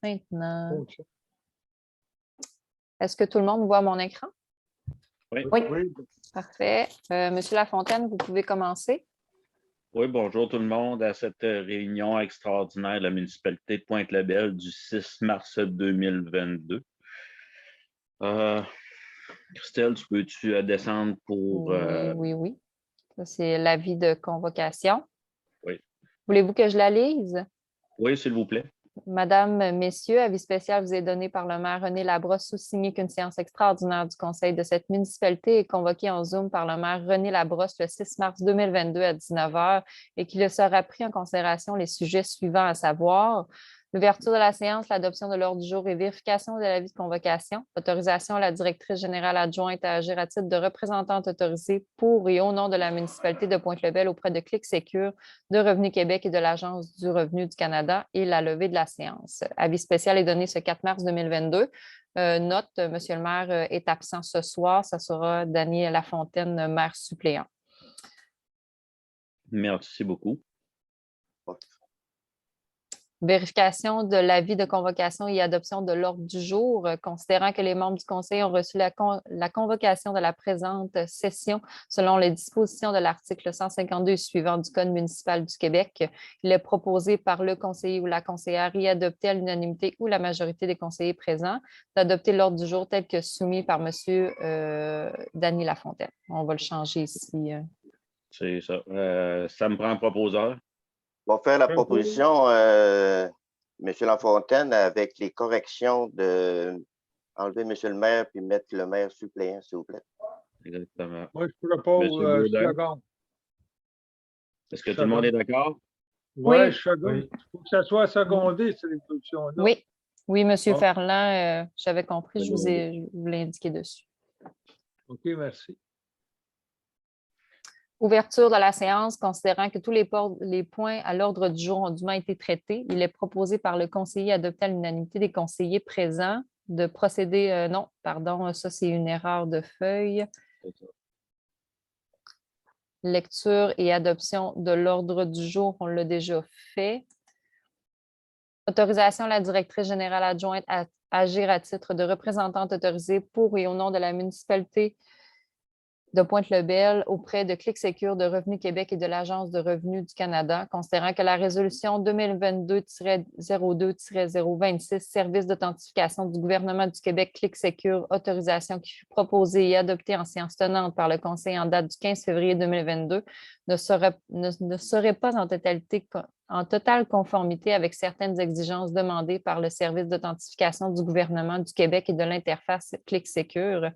Maintenant, OK. est-ce que tout le monde voit mon écran? Oui. Oui. Parfait. Monsieur Lafontaine, vous pouvez commencer. Oui, bonjour tout le monde à cette réunion extraordinaire de la municipalité de Pointe-Lebel du 6 mars 2022. Christelle, tu peux-tu descendre pour... Oui. Ça, c'est l'avis de convocation. Oui. Voulez-vous que je la lise? Oui, s'il vous plaît. Madame, Messieurs, avis spécial vous est donné par le maire René Labrosse, sous-signé qu'une séance extraordinaire du conseil de cette municipalité est convoquée en Zoom par le maire René Labrosse le 6 mars 2022 à 19 h et qu'il sera pris en considération les sujets suivants, à savoir l'ouverture de la séance, l'adoption de l'ordre du jour et vérification de l'avis de convocation, autorisation à la directrice générale adjointe à agir à titre de représentante autorisée pour et au nom de la municipalité de Pointe-Lebel auprès de ClickSecure, de Revenu Québec et de l'Agence du revenu du Canada et la levée de la séance. Avis spécial est donné ce 4 mars 2022. Note, Monsieur le maire est absent ce soir. Ça sera Daniel Lafontaine, maire suppléant. Merci beaucoup. Vérification de l'avis de convocation et adoption de l'ordre du jour, considérant que les membres du conseil ont reçu la convocation de la présente session selon les dispositions de l'article 152 suivant du Code municipal du Québec. Il est proposé par le conseiller ou la conseillère y adopter à l'unanimité ou la majorité des conseillers présents d'adopter l'ordre du jour tel que soumis par M. Dany Lafontaine. On va le changer ici. C'est ça. Ça me prend un proposeur. On va faire la proposition, M. Lafontaine, avec les corrections de enlever M. le maire puis mettre le maire suppléant, s'il vous plaît. Exactement. Moi, je propose second. Est-ce que tout le monde est d'accord? Oui, je second. Il faut que ça soit secondé, cette introduction-là. Oui, M. Ferland, j'avais compris, je vous l'ai indiqué dessus. OK, merci. Ouverture de la séance, considérant que tous les points à l'ordre du jour ont dûment été traités, il est proposé par le conseiller adopté à l'unanimité des conseillers présents de procéder, non, pardon, ça c'est une erreur de feuille. Lecture et adoption de l'ordre du jour, on l'a déjà fait. Autorisation à la directrice générale adjointe à agir à titre de représentante autorisée pour et au nom de la municipalité de Pointe-Lebel auprès de ClickSecure, de Revenu Québec et de l'Agence de revenu du Canada, considérant que la résolution 2022-02-026, service d'authentification du gouvernement du Québec, ClickSecure, autorisation qui fut proposée et adoptée en séance tenante par le Conseil en date du 15 février 2022, ne serait pas en totale conformité avec certaines exigences demandées par le service d'authentification du gouvernement du Québec et de l'interface ClickSecure.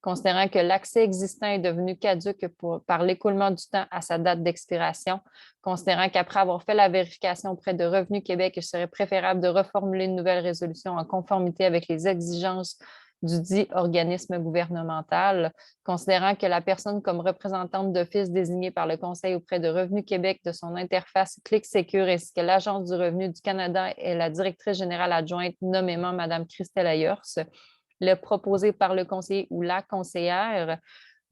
Considérant que l'accès existant est devenu caduc par l'écoulement du temps à sa date d'expiration, considérant qu'après avoir fait la vérification auprès de Revenu Québec, il serait préférable de reformuler une nouvelle résolution en conformité avec les exigences du dit organisme gouvernemental, considérant que la personne comme représentante d'office désignée par le Conseil auprès de Revenu Québec de son interface ClickSecure ainsi que l'Agence du revenu du Canada et la directrice générale adjointe nommément Mme Christelle Ayers, le proposé par le conseiller ou la conseillère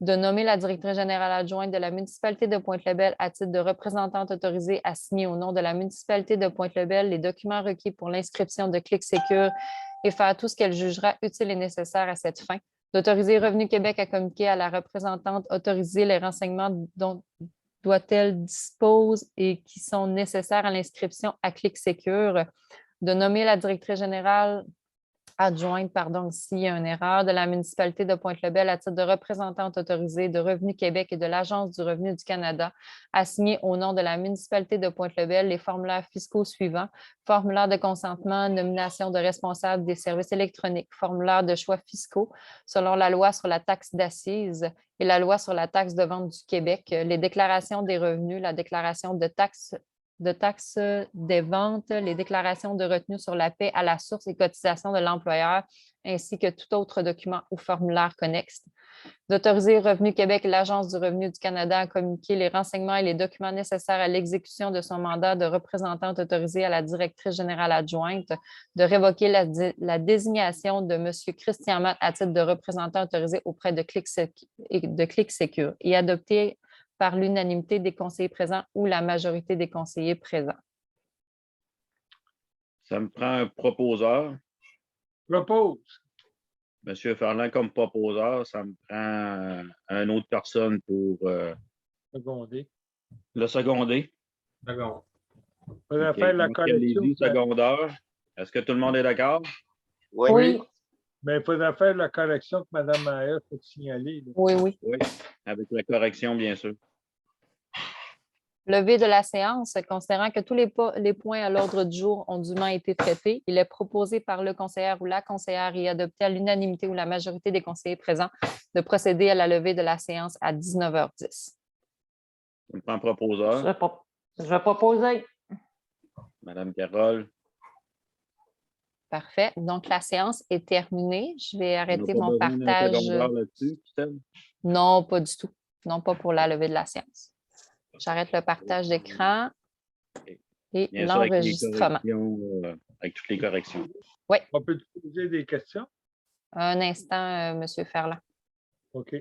de nommer la directrice générale adjointe de la municipalité de Pointe-Lebel à titre de représentante autorisée à signer au nom de la municipalité de Pointe-Lebel les documents requis pour l'inscription de ClickSecure et faire tout ce qu'elle jugera utile et nécessaire à cette fin, d'autoriser Revenu Québec à communiquer à la représentante autorisée les renseignements dont doit-elle dispose et qui sont nécessaires à l'inscription à ClickSecure, de nommer la directrice générale adjointe, s'il y a une erreur, de la municipalité de Pointe-Lebel à titre de représentante autorisée de Revenu Québec et de l'Agence du revenu du Canada à signer au nom de la municipalité de Pointe-Lebel les formulaires fiscaux suivants: formulaire de consentement, nomination de responsable des services électroniques, formulaire de choix fiscaux selon la loi sur la taxe d'assises et la loi sur la taxe de vente du Québec, les déclarations des revenus, la déclaration de taxes des ventes, les déclarations de retenue sur la paie à la source et cotisations de l'employeur, ainsi que tout autre document ou formulaire connexe. D'autoriser Revenu Québec et l'Agence du revenu du Canada à communiquer les renseignements et les documents nécessaires à l'exécution de son mandat de représentante autorisée à la directrice générale adjointe, de révoquer la désignation de M. Christian Matt à titre de représentant autorisé auprès de ClickSecure et adopter par l'unanimité des conseillers présents ou la majorité des conseillers présents. Ça me prend un proposeur. Propose. Monsieur Ferland comme proposeur, ça me prend une autre personne pour Secondé. le seconder. D'accord. Faudrait OK. faire la Marc correction. Lévy, secondeur. Est-ce que tout le monde est d'accord? Oui. Oui, Mais il faudrait faire la correction que Mme Maher faut signaler. Là. oui, oui. Oui, avec la correction, bien sûr. Levé de la séance, considérant que tous les points à l'ordre du jour ont dûment été traités, il est proposé par le conseillère ou la conseillère et adopté à l'unanimité ou la majorité des conseillers présents de procéder à la levée de la séance à 19h10. Ça me prend un proposeur. Je vais proposer. Madame Carole. Parfait. Donc, la séance est terminée. Je vais On n'a arrêter pas mon besoin d'un partage. secondaire là-dessus, Christelle? Non, pas du tout. Non, pas pour la levée de la séance. J'arrête le partage d'écran et Bien sûr, avec les l'enregistrement. corrections, avec toutes les corrections. On peut te poser des questions? Un instant, M. Ferland. OK.